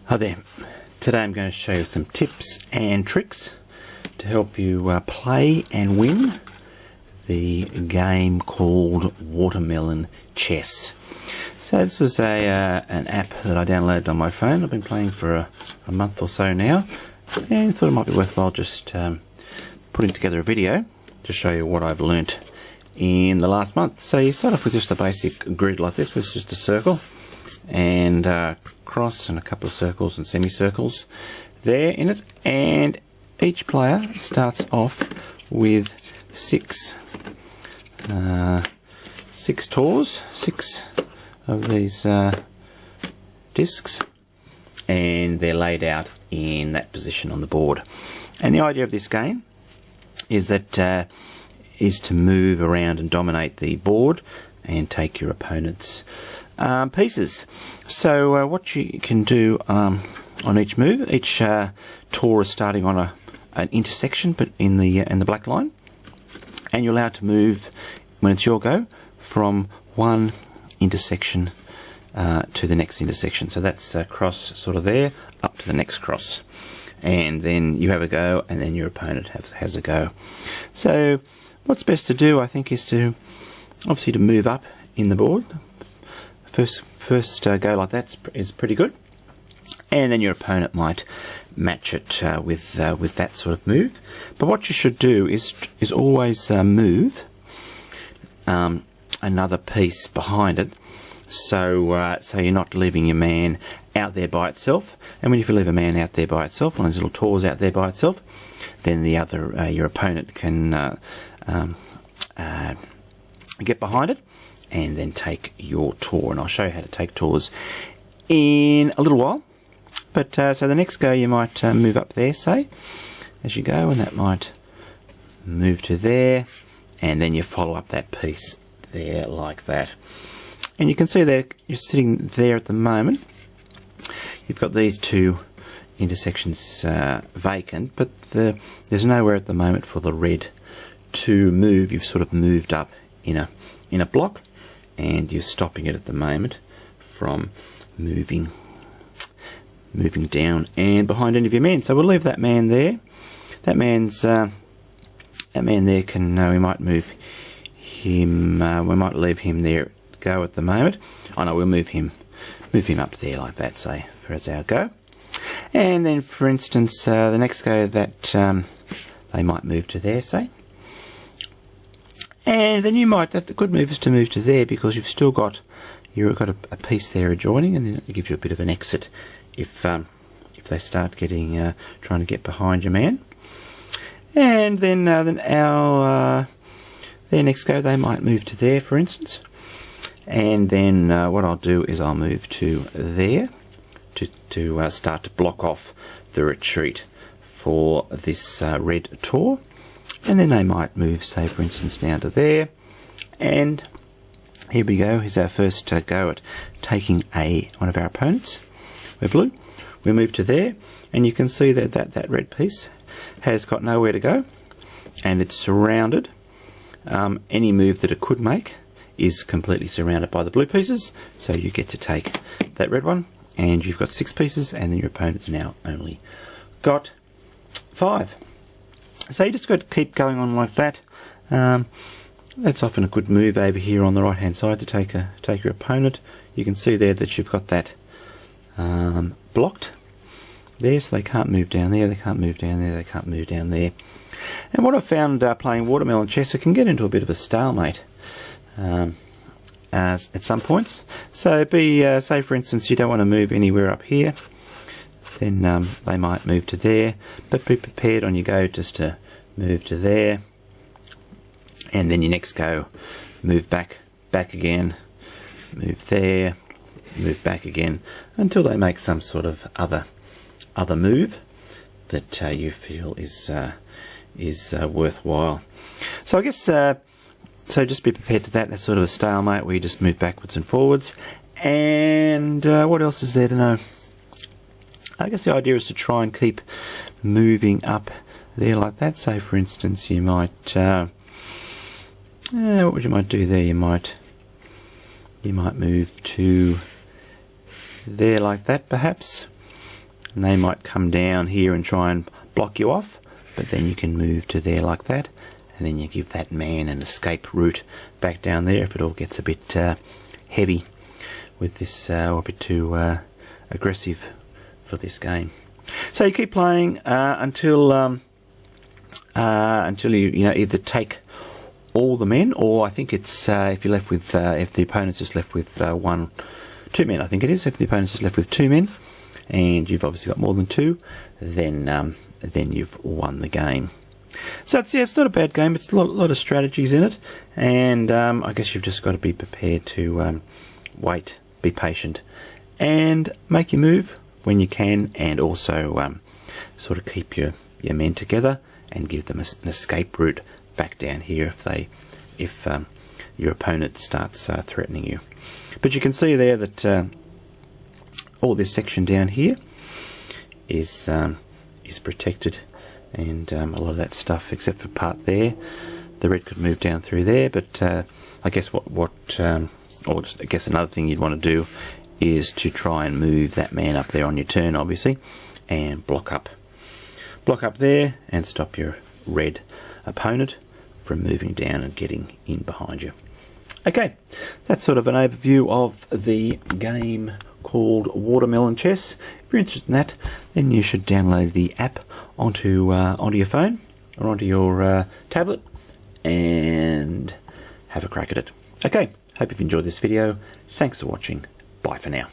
Hi there. Today I'm going to show you some tips and tricks to help you play and win the game called Watermelon Chess. So this was an app that I downloaded on my phone. I've been playing for a month or so now, and thought it might be worthwhile just putting together a video to show you what I've learnt in the last month. So you start off with just a basic grid like this, with just a circle and cross and a couple of circles and semicircles there in it, and each player starts off with six tours, six of these discs, and they're laid out in that position on the board. And the idea of this game is that is to move around and dominate the board and take your opponent's pieces. So what you can do on each move, each tour is starting on an intersection, but in the black line, and you're allowed to move when it's your go from one intersection to the next intersection. So that's cross sort of there up to the next cross, and then you have a go, and then your opponent has a go. So what's best to do, I think, is to obviously to move up in the board. First go like that is pretty good, and then your opponent might match it with that sort of move. But what you should do is always move another piece behind it, so you're not leaving your man out there by itself. And if you leave a man out there by itself, one of those little tours out there by itself, then the other your opponent can get behind it and then take your tour. And I'll show you how to take tours in a little while. But so the next go, you might move up there, say, as you go, and that might move to there, and then you follow up that piece there like that. And you can see there, you're sitting there at the moment. You've got these two intersections vacant, but there's nowhere at the moment for the red to move. You've sort of moved up in a block, and you're stopping it at the moment from moving down and behind any of your men. So we'll leave that man there. That man there can we might move him. We might leave him there go at the moment. Oh no, we'll move him up there like that, say, for as our go. And then, for instance, the next go that they might move to there, say. And then you might, the good move is to move to there, because you've got a piece there adjoining, and then it gives you a bit of an exit if they start trying to get behind your man. And then their next go, they might move to there, for instance. And then what I'll do is I'll move to there to start to block off the retreat for this red tour. And then they might move, say, for instance, down to there. And here we go. Here's our first go at taking one of our opponents. We're blue. We move to there, and you can see that red piece has got nowhere to go, and it's surrounded. Any move that it could make is completely surrounded by the blue pieces, so you get to take that red one, and you've got 6 pieces, and then your opponent's now only got 5. So you just got to keep going on like that. That's often a good move over here on the right hand side to take your opponent. You can see there that you've got that blocked there, so they can't move down there, they can't move down there, they can't move down there. And what I've found playing watermelon chess, it can get into a bit of a stalemate at some points. So say for instance you don't want to move anywhere up here, then they might move to there, but be prepared on your go just to move to there, and then your next go, move back again, move there, move back again, until they make some sort of other move that you feel is worthwhile. So I guess so just be prepared to that. That's sort of a stalemate where you just move backwards and forwards. And what else is there to know? I guess the idea is to try and keep moving up there like that. Say for instance you might what you might do there, you might move to there like that perhaps, and they might come down here and try and block you off, but then you can move to there like that, and then you give that man an escape route back down there if it all gets a bit heavy with this, or a bit too aggressive for this game. So you keep playing until you either take all the men, or I think it's if you're left with if the opponent's just left with 2 men. I think it is. If the opponent's just left with 2 men, and you've obviously got more than 2, then you've won the game. So it's not a bad game. It's a lot of strategies in it, and I guess you've just got to be prepared to wait, be patient, and make your move when you can, and also sort of keep your men together and give them an escape route back down here if your opponent starts threatening you. But you can see there that all this section down here is protected, and a lot of that stuff, except for part there, the red could move down through there. But I guess I guess another thing you'd want to do is to try and move that man up there on your turn, obviously, and block up there and stop your red opponent from moving down and getting in behind you. Okay, that's sort of an overview of the game called Watermelon Chess. If you're interested in that, then you should download the app onto your phone or onto your tablet and have a crack at it. Okay, hope you've enjoyed this video. Thanks for watching. Bye for now.